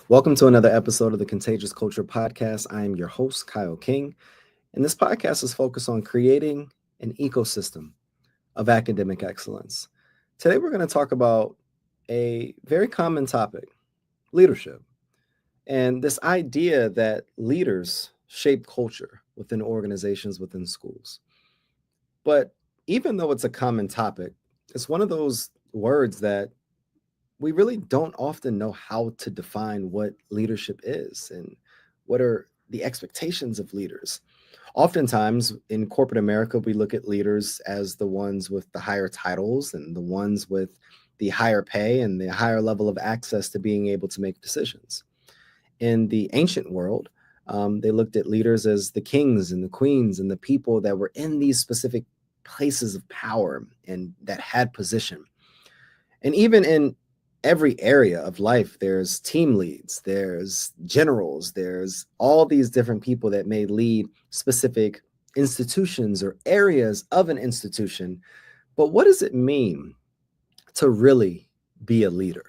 Welcome to another episode of the Contagious Culture Podcast. I am your host, Kyle King, and this podcast is focused on creating an ecosystem of academic excellence. Today, we're going to talk about a very common topic: leadership, and this idea that leaders shape culture within organizations, within schools. But even though it's a common topic, it's one of those words that we really don't often know how to define what leadership is and what are the expectations of leaders. Oftentimes in corporate America, we look at leaders as the ones with the higher titles and the ones with the higher pay and the higher level of access to being able to make decisions. In the ancient world, they looked at leaders as the kings and the queens and the people that were in these specific places of power and that had position. And even in every area of life, there's team leads, there's generals, there's all these different people that may lead specific institutions or areas of an institution. But what does it mean to really be a leader?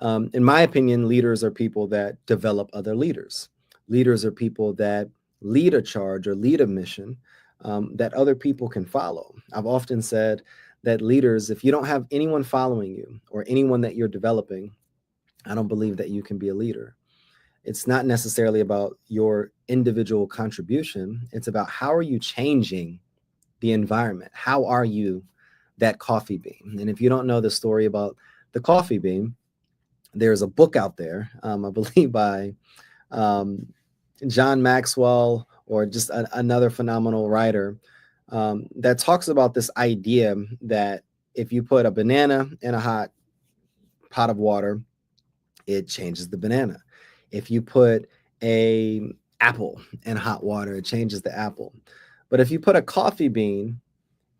In my opinion, leaders are people that develop other leaders. Leaders are people that lead a charge or lead a mission that other people can follow. I've often said that leaders, if you don't have anyone following you or anyone that you're developing, I don't believe that you can be a leader. It's not necessarily about your individual contribution. It's about how are you changing the environment? How are you that coffee bean? And if you don't know the story about the coffee bean, there's a book out there, I believe by um, John Maxwell or just another phenomenal writer that talks about this idea that if you put a banana in a hot pot of water, it changes the banana. If you put a apple in hot water, it changes the apple. But if you put a coffee bean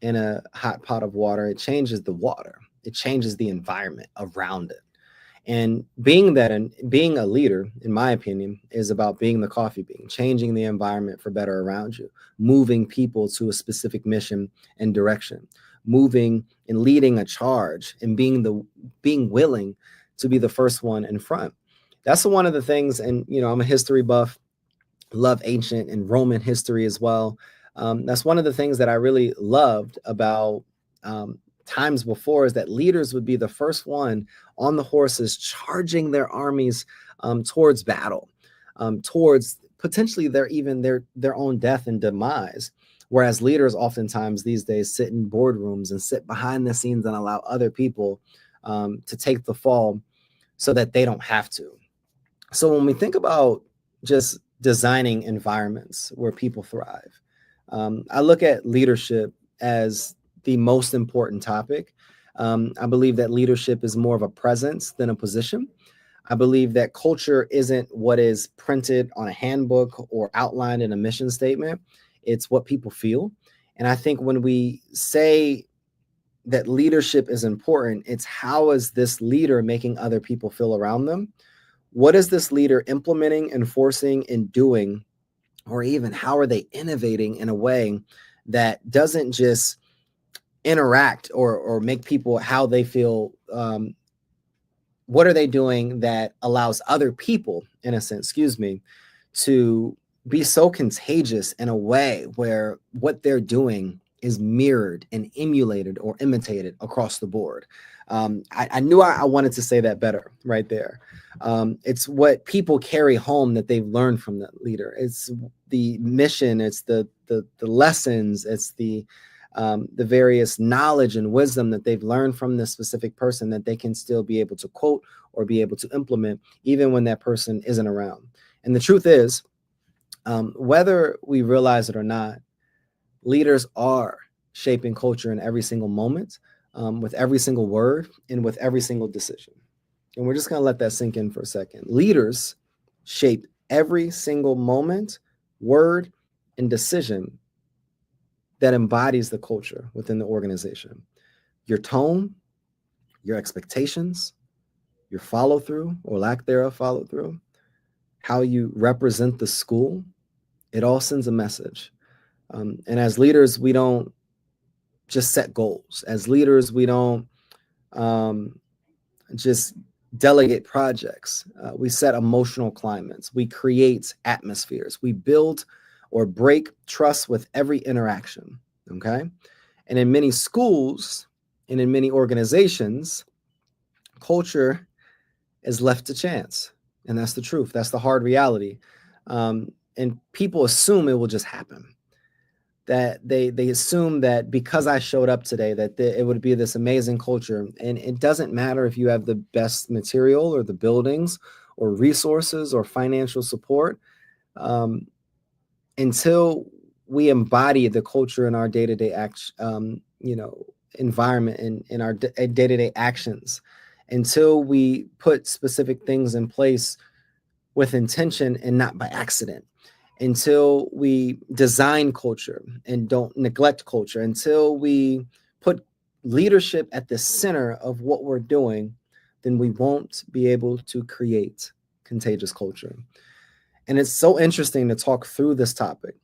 in a hot pot of water, it changes the water. It changes the environment around it. And being a leader, in my opinion, is about being the coffee bean, changing the environment for better around you, moving people to a specific mission and direction, moving and leading a charge, and being willing to be the first one in front. That's one of the things. And I'm a history buff, love ancient and Roman history as well. That's one of the things that I really loved about times before, is that leaders would be the first one on the horses charging their armies towards battle, towards potentially their own death and demise. Whereas leaders oftentimes these days sit in boardrooms and sit behind the scenes and allow other people to take the fall so that they don't have to. So when we think about just designing environments where people thrive, I look at leadership as the most important topic. I believe that leadership is more of a presence than a position. I believe that culture isn't what is printed on a handbook or outlined in a mission statement. It's what people feel. And I think when we say that leadership is important, it's how is this leader making other people feel around them? What is this leader implementing, enforcing, and doing? Or even how are they innovating in a way that doesn't just interact or make people how they feel? What are they doing that allows other people, in a sense, to be so contagious in a way where what they're doing is mirrored and emulated or imitated across the board? I knew I wanted to say that better right there. It's what people carry home that they've learned from that leader. It's the mission. It's the lessons. It's the various knowledge and wisdom that they've learned from this specific person that they can still be able to quote or be able to implement even when that person isn't around. And the truth is, whether we realize it or not, leaders are shaping culture in every single moment, with every single word and with every single decision. And we're just going to let that sink in for a second. Leaders shape every single moment, word, and decision that embodies the culture within the organization. Your tone, your expectations, your follow through or lack thereof follow through, how you represent the school, it all sends a message. And as leaders, we don't just set goals. As leaders, we don't just delegate projects. We set emotional climates. We create atmospheres. We build or break trust with every interaction. Okay. And in many schools and in many organizations, culture is left to chance. And that's the truth. That's the hard reality. And people assume it will just happen. That they assume that because I showed up today, that it would be this amazing culture. And it doesn't matter if you have the best material or the buildings or resources or financial support, um, until we embody the culture in our day-to-day environment, in our day-to-day actions, until we put specific things in place with intention and not by accident, until we design culture and don't neglect culture, until we put leadership at the center of what we're doing, then we won't be able to create contagious culture. And it's so interesting to talk through this topic.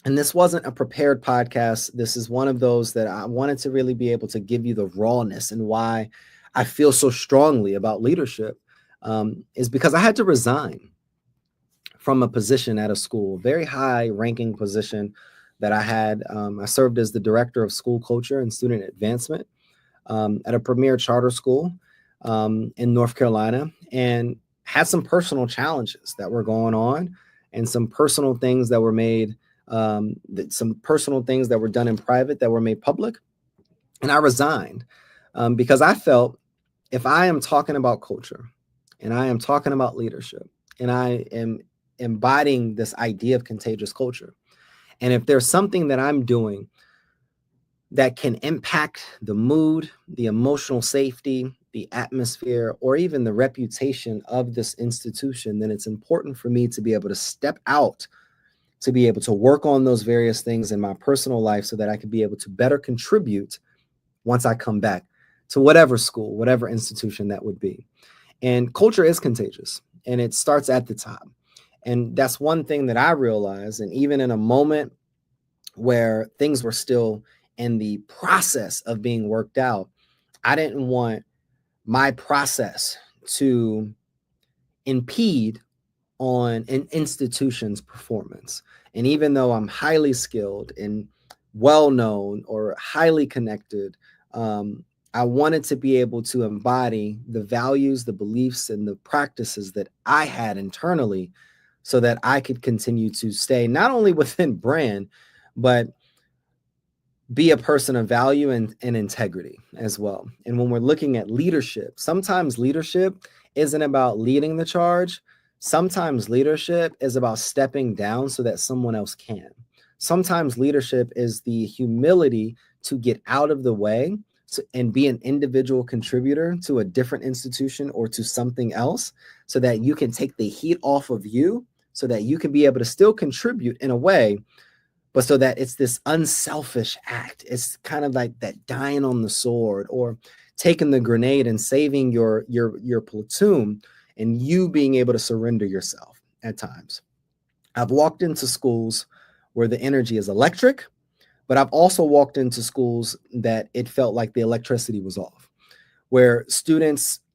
And this wasn't a prepared podcast. This is one of those that I wanted to really be able to give you the rawness, and why I feel so strongly about leadership is because I had to resign from a position at a school, a very high ranking position that I had. I served as the director of school culture and student advancement at a premier charter school in North Carolina, and had some personal challenges that were going on, and some personal things that were made, some personal things that were done in private that were made public. And I resigned because I felt, if I am talking about culture and I am talking about leadership and I am embodying this idea of contagious culture, and if there's something that I'm doing that can impact the mood, the emotional safety, the atmosphere, or even the reputation of this institution, then it's important for me to be able to step out, to be able to work on those various things in my personal life so that I can be able to better contribute once I come back to whatever school, whatever institution that would be. And culture is contagious, and it starts at the top. And that's one thing that I realized. And even in a moment where things were still in the process of being worked out, I didn't want my process to impede on an institution's performance. And even though I'm highly skilled and well known or highly connected, I wanted to be able to embody the values, the beliefs, and the practices that I had internally, so that I could continue to stay not only within brand, but be a person of value and integrity as well. And when we're looking at leadership, sometimes leadership isn't about leading the charge. Sometimes leadership is about stepping down so that someone else can. Sometimes leadership is the humility to get out of the way and be an individual contributor to a different institution or to something else, so that you can take the heat off of you, so that you can be able to still contribute in a way, but so that it's this unselfish act. It's kind of like that dying on the sword, or taking the grenade and saving your platoon, and you being able to surrender yourself at times. I've walked into schools where the energy is electric, but I've also walked into schools that it felt like the electricity was off, where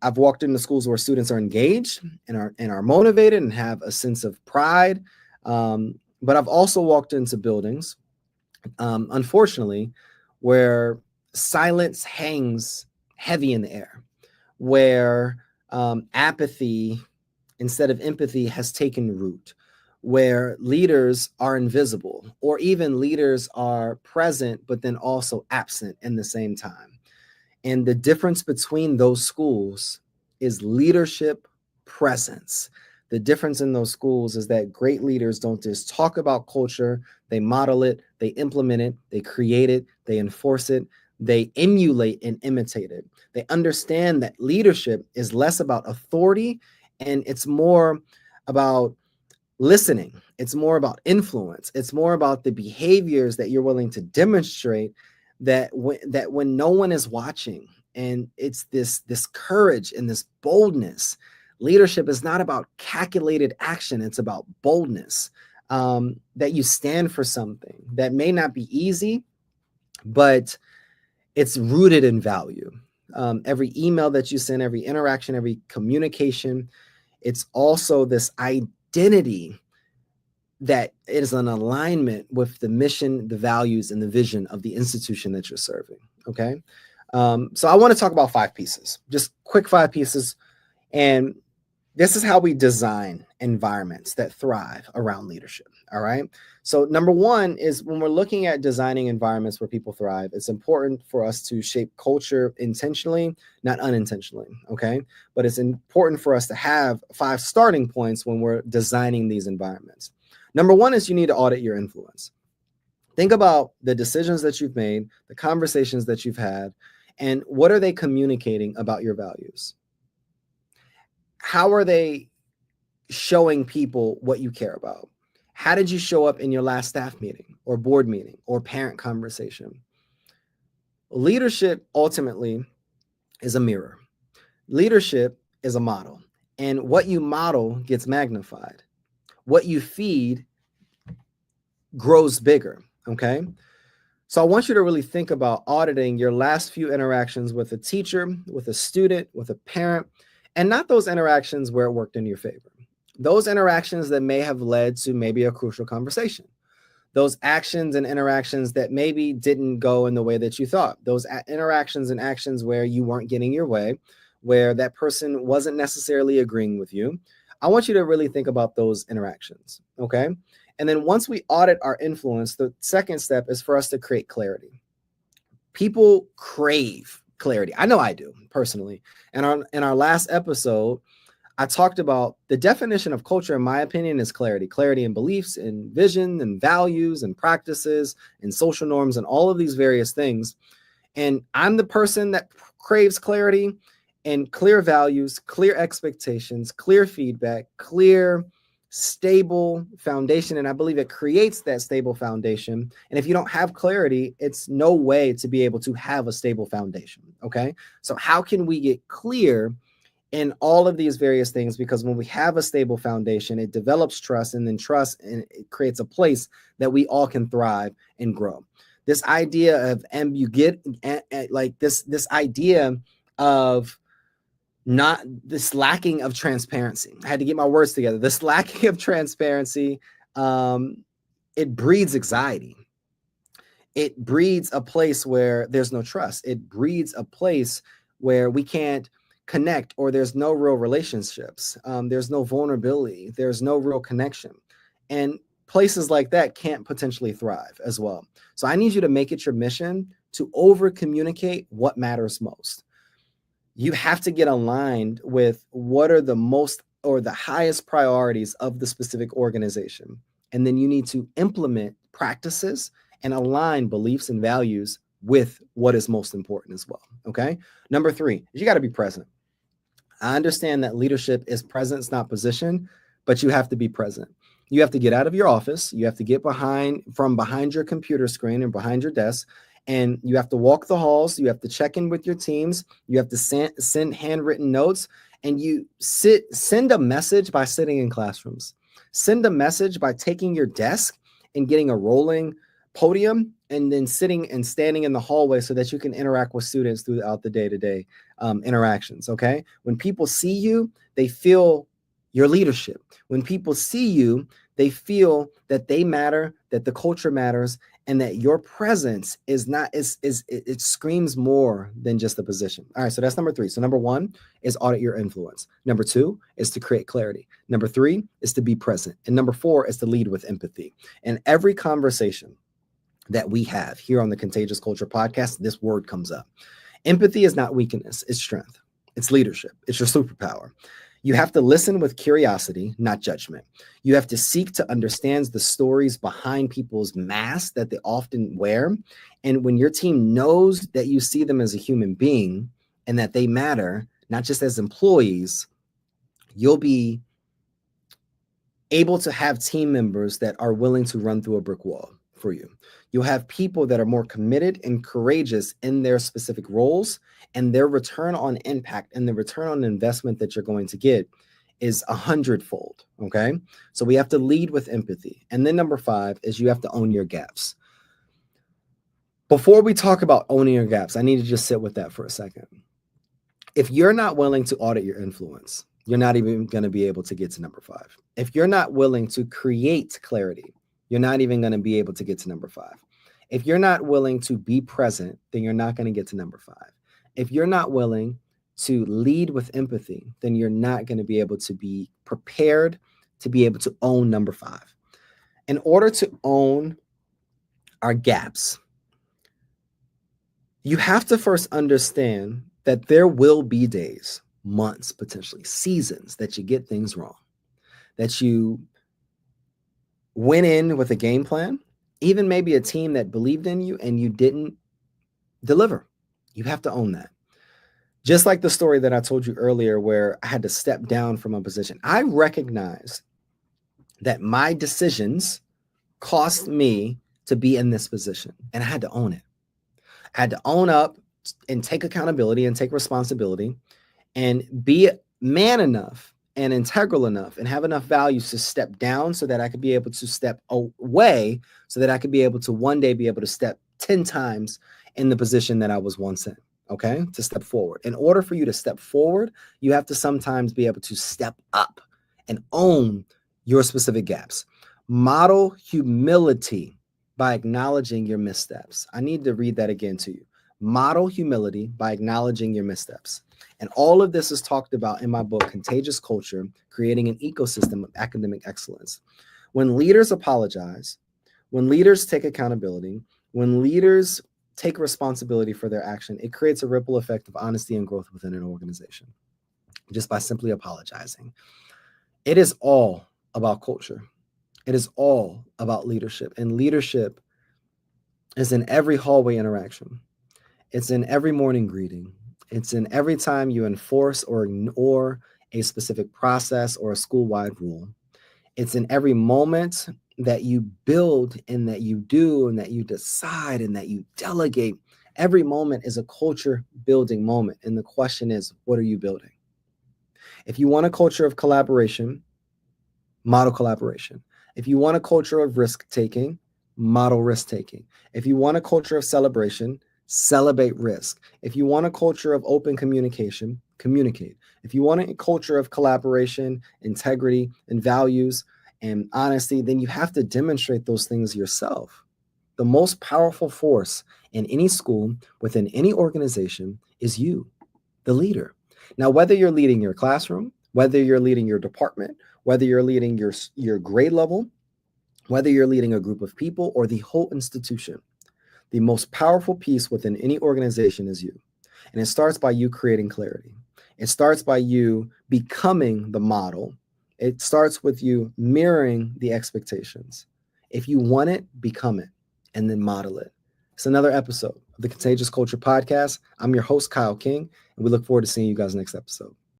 I've walked into schools where students are engaged and are motivated and have a sense of pride. But I've also walked into buildings, unfortunately, where silence hangs heavy in the air, where apathy instead of empathy has taken root, where leaders are invisible, or even leaders are present but then also absent in the same time. And the difference between those schools is leadership presence. The difference in those schools is that great leaders don't just talk about culture, they model it, they implement it, they create it, they enforce it, they emulate and imitate it. They understand that leadership is less about authority and it's more about listening. It's more about influence. It's more about the behaviors that you're willing to demonstrate, that when no one is watching. And it's this courage and this boldness. Leadership is not about calculated action. It's about boldness, that you stand for something that may not be easy, but it's rooted in value. every email that you send, every interaction, every communication. It's also this identity that is an alignment with the mission, the values, and the vision of the institution that you're serving. Okay. So I want to talk about 5 pieces, just quick 5 pieces. And this is how we design environments that thrive around leadership. All right. So number 1 is when we're looking at designing environments where people thrive, it's important for us to shape culture intentionally, not unintentionally. Okay. But it's important for us to have 5 starting points when we're designing these environments. Number 1 is you need to audit your influence. Think about the decisions that you've made, the conversations that you've had, and what are they communicating about your values? How are they showing people what you care about? How did you show up in your last staff meeting or board meeting or parent conversation? Leadership ultimately is a mirror. Leadership is a model, and what you model gets magnified. What you feed grows bigger. Okay. So I want you to really think about auditing your last few interactions with a teacher, with a student, with a parent, and not those interactions where it worked in your favor. Those interactions that may have led to maybe a crucial conversation. Those actions and interactions that maybe didn't go in the way that you thought. Those interactions and actions where you weren't getting your way, where that person wasn't necessarily agreeing with you. I want you to really think about those interactions. Okay. And then once we audit our influence, the second step is for us to create clarity. People crave clarity. I know I do personally. And in our last episode, I talked about the definition of culture, in my opinion, is clarity. Clarity in beliefs, in vision, and values, and practices, and social norms, and all of these various things. And I'm the person that craves clarity and clear values, clear expectations, clear feedback, clear, stable foundation. And I believe it creates that stable foundation. And if you don't have clarity, it's no way to be able to have a stable foundation. Okay. So how can we get clear in all of these various things? Because when we have a stable foundation, it develops trust, and then trust, and it creates a place that we all can thrive and grow. This idea of this idea of not this lacking of transparency. I had to get my words together. This lacking of transparency, it breeds anxiety. It breeds a place where there's no trust. It breeds a place where we can't connect, or there's no real relationships. There's no vulnerability. There's no real connection. And places like that can't potentially thrive as well. So I need you to make it your mission to over communicate what matters most. You have to get aligned with what are the most or the highest priorities of the specific organization. And then you need to implement practices and align beliefs and values with what is most important as well. Okay. Number 3 is you got to be present. I understand that leadership is presence, not position, but you have to be present. You have to get out of your office. You have to get from behind your computer screen and behind your desk, and you have to walk the halls. You have to check in with your teams. You have to send handwritten notes, and you send a message by sitting in classrooms. Send a message by taking your desk and getting a rolling podium, and then sitting and standing in the hallway so that you can interact with students throughout the day-to-day interactions. Okay. When people see you, they feel your leadership. When people see you, they feel that they matter, that the culture matters, and that your presence it screams more than just a position. All right. So that's number 3. So number 1 is audit your influence. Number 2 is to create clarity. Number 3 is to be present. And number 4 is to lead with empathy. And every conversation that we have here on the Contagious Culture podcast, this word comes up. Empathy is not weakness, it's strength. It's leadership. It's your superpower. You have to listen with curiosity, not judgment. You have to seek to understand the stories behind people's masks that they often wear. And when your team knows that you see them as a human being and that they matter, not just as employees, you'll be able to have team members that are willing to run through a brick wall for you. You'll have people that are more committed and courageous in their specific roles, and their return on impact and the return on investment that you're going to get is 100-fold. Okay. So we have to lead with empathy. And then number 5 is you have to own your gaps. Before we talk about owning your gaps, I need to just sit with that for a second. If you're not willing to audit your influence, you're not even going to be able to get to number 5. If you're not willing to create clarity, you're not even going to be able to get to number 5. If you're not willing to be present, then you're not going to get to number 5. If you're not willing to lead with empathy, then you're not going to be able to be prepared to be able to own number 5. In order to own our gaps, you have to first understand that there will be days, months, potentially seasons that you get things wrong, that you went in with a game plan, even maybe a team that believed in you and you didn't deliver. You have to own that. Just like the story that I told you earlier where I had to step down from a position. I recognize that my decisions cost me to be in this position, and I had to own it. I had to own up and take accountability and take responsibility and be man enough and integral enough and have enough values to step down so that I could be able to step away, so that I could be able to one day be able to step 10 times in the position that I was once in, okay? To step forward. In order for you to step forward, you have to sometimes be able to step up and own your specific gaps. Model humility by acknowledging your missteps. I need to read that again to you. Model humility by acknowledging your missteps. And all of this is talked about in my book, Contagious Culture, Creating an Ecosystem of Academic Excellence. When leaders apologize, when leaders take accountability, when leaders take responsibility for their action, it creates a ripple effect of honesty and growth within an organization just by simply apologizing. It is all about culture. It is all about leadership. And leadership is in every hallway interaction. It's in every morning greeting. It's in every time you enforce or ignore a specific process or a school-wide rule. It's in every moment that you build and that you do and that you decide and that you delegate. Every moment is a culture building moment. And the question is, what are you building? If you want a culture of collaboration, model collaboration. If you want a culture of risk-taking, model risk-taking. If you want a culture of celebration, celebrate risk. If you want a culture of open communication, communicate. If you want a culture of collaboration, integrity, and values, and honesty, then you have to demonstrate those things yourself. The most powerful force in any school, within any organization, is you, the leader. Now, whether you're leading your classroom, whether you're leading your department, whether you're leading your grade level, whether you're leading a group of people or the whole institution, the most powerful piece within any organization is you. And it starts by you creating clarity. It starts by you becoming the model. It starts with you mirroring the expectations. If you want it, become it, and then model it. It's another episode of the Contagious Culture Podcast. I'm your host, Kyle King, and we look forward to seeing you guys next episode.